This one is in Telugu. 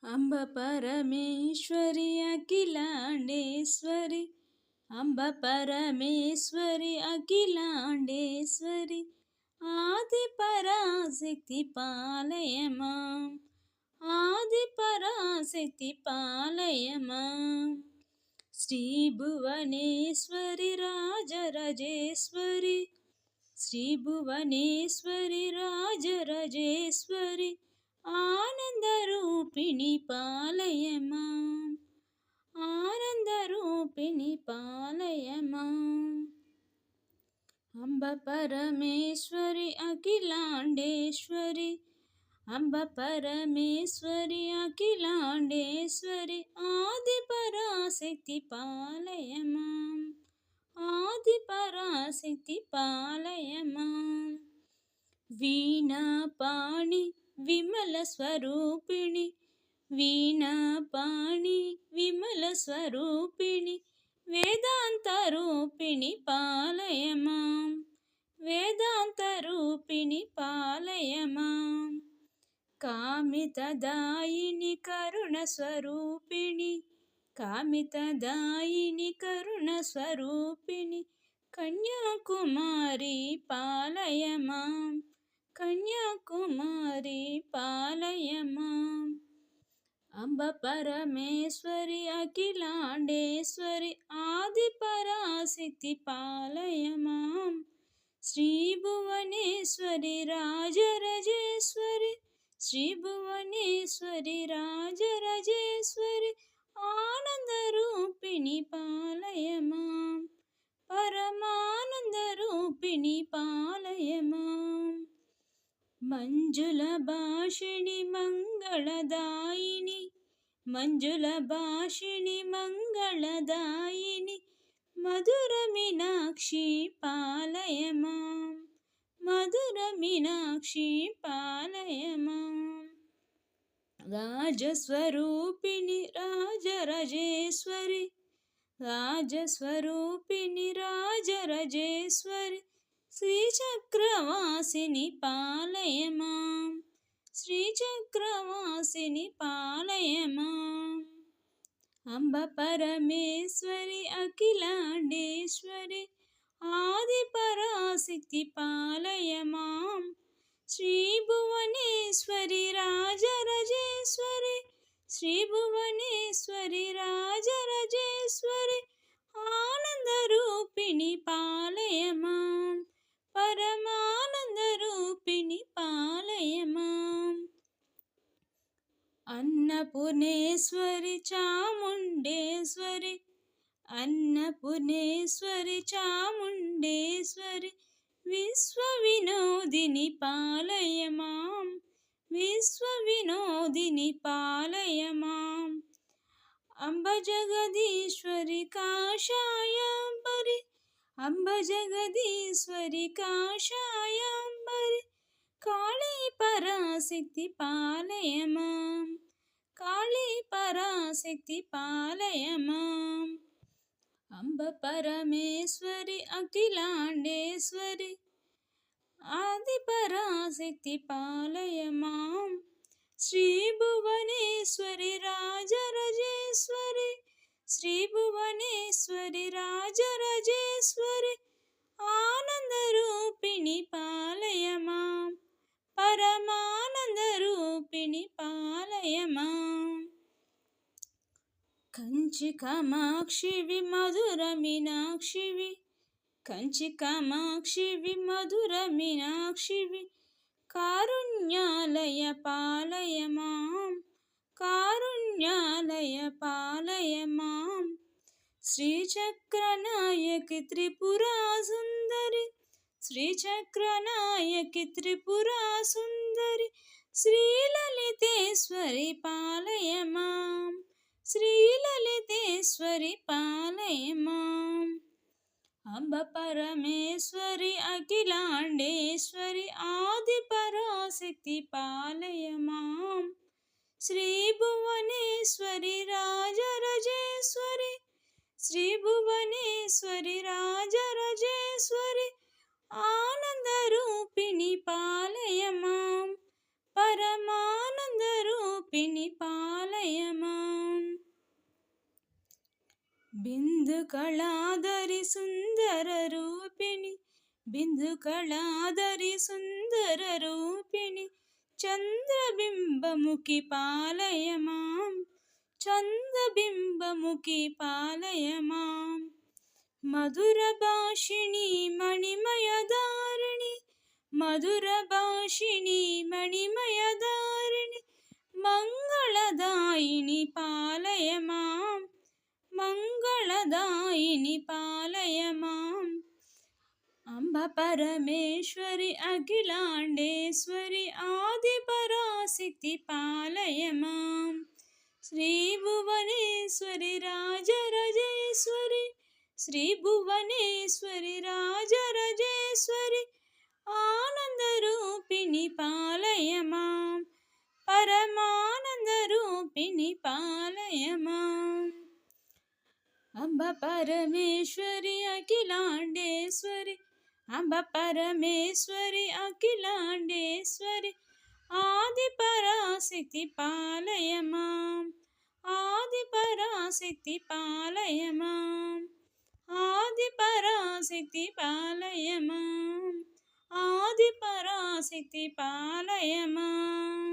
అంబ పరమేశ్వరి అఖిలాండేశ్వరి, అంబ పరమేశ్వరి అఖిలాండేశ్వరి, ఆది పరాశక్తి పాలయమా, ఆది పరాశక్తి పాలయమా. శ్రీ భువనేశ్వరి రాజరాజేశ్వరి, శ్రీ భువనేశ్వరి రాజరాజేశ్వరి, ఆనందరూపిణి పాలయమా, ఆనందరూపిణి పాలయమా. అంబ పరమేశ్వరి అఖిలాండేశ్వరి, అంబ పరమేశ్వరి అఖిలాండేశ్వరి, ఆది పరాశక్తి పాలయమా, ఆది పరాశక్తి పాలయమా. వీణాపాణి విమల స్వరూపిణి, వీణాపాణి విమల స్వరూపిణి, వేదాంత రూపిణి పాలయమా, వేదాంత రూపిణి పాలయమా. కామితదాయిని కరుణ స్వరూపిణి, కామితదాయిని కరుణ స్వరూపిణి, కన్యాకుమారి పాలయమా, కన్యాకుమారి పాలయమా. అంబ పరమేశ్వరి అఖిలాండేశ్వరి, ఆది పరాశక్తి పాలయమా. శ్రీ భువనేశ్వరి రాజరాజేశ్వరి, శ్రీ భువనేశ్వరి రాజరాజేశ్వరి, ఆనందరూపిణి పాలయమా, పరమానందరూపిణి పాలయమా. మంజుల భాషిణి మంగళదాయిని, మంజుల భాషిణి మంగళదాయిని, మధుర మీనాక్షి పాలయమా, మధుర మీనాక్షి పాలయమా. రాజస్వరూపిణి రాజరాజేశ్వరి, రాజస్వరూపిణి రాజరాజేశ్వరి, శ్రీచక్రవాసిని పాలయమా, శ్రీచక్రవాసిని పాలయమా. అంబ పరమేశ్వరి అఖిలాండేశ్వరి, ఆది పరాశక్తి పాలయమా. శ్రీ భువనేశ్వరి రాజరాజేశ్వరి, శ్రీ భువనేశ్వరి రాజరాజేశ్వరి, ఆనందరూపిణి పాలయమా, పరమానందరూపిణి పాలయమా. అన్నపూర్ణేశ్వరి చాముండేశ్వరి, అన్నపూర్ణేశ్వరి చాముండేశ్వరి, విశ్వవినోదిని పాలయమా, విశ్వవినోదిని పాలయమా. అంబ జగదీశ్వరి కాషాయాంబరి, అంబ జగదీశ్వరి కాషాయాంబరి, కాళీ పరాశక్తి పాలయమా, కాళీ పరాశక్తి పాలయమా. అంబ పరమేశ్వరి అఖిలాండేశ్వరి, ఆది పరాశక్తి పాలయమా. శ్రీ భువనేశ్వరి రాజరాజేశ్వరి, శ్రీ భువనేశ్వరి రాజరాజేశ్వరి, ఆనందరూపిణి పాలయమా, పరమానందరూపిణి పాలయమా. కంచి కామాక్షివి మధుర మీనాక్షివి, కంచి కామాక్షివి మధుర మీనాక్షివి, కారుణ్యాలయ పాలయమా, కారుణ్యాలయ పాలయమా. శ్రీచక్రనాయకి త్రిపురా సుందరి, శ్రీచక్రనాయకి త్రిపురా సుందరి, శ్రీలలితేశ్వరి పాలయమా, శ్రీలలితేశ్వరి పాలయమా. అంబ పరమేశ్వరి అఖిలాండేశ్వరి, ఆది పరాశక్తి పాలయమా. శ్రీ భువనేశ్వరి రాజరాజేశ్వరి, శ్రీ భువనేశ్వరి రాజరాజేశ్వరి, ఆనందరూపిణి పాలయమా, పరమానందరూపిణి పాలయమా. బిందుకళాధరి సుందర రూపిణి, బిందుకళాధరి సుందర రూపిణి, చంద్రబింబముఖి పాలయ మాం, చంద్రబింబముఖి పాలయ మాం. మధుర భాషిణి మణిమయధారిణి, మధుర భాషిణి మణిమయధారిణి, మంగళదాయిని పాలయ మాం, మంగళదాయిని పాలయ మాం. అంబ పరమేశ్వరి అఖిలాండేశ్వరి ఆది పరాశక్తి పాలయ మాం. శ్రీ భువనేశ్వరి రాజరాజేశ్వరి, శ్రీ భువనేశ్వరి రాజరాజేశ్వరి, ఆనందరూపిణి పాలయ మాం, పరమానందరూపిణి పాలయ మాం. అంబ పరమేశ్వరి అఖిలాండేశ్వరి, అంబ పరమేశ్వరి అఖిలాండేశ్వరి, ఆది పరాశక్తి పాలయ మాం, ఆది పరాశక్తి పాలయ మాం, ఆది పరాశక్తి పాలయ మాం, ఆది పరాశక్తి పాలయ మాం.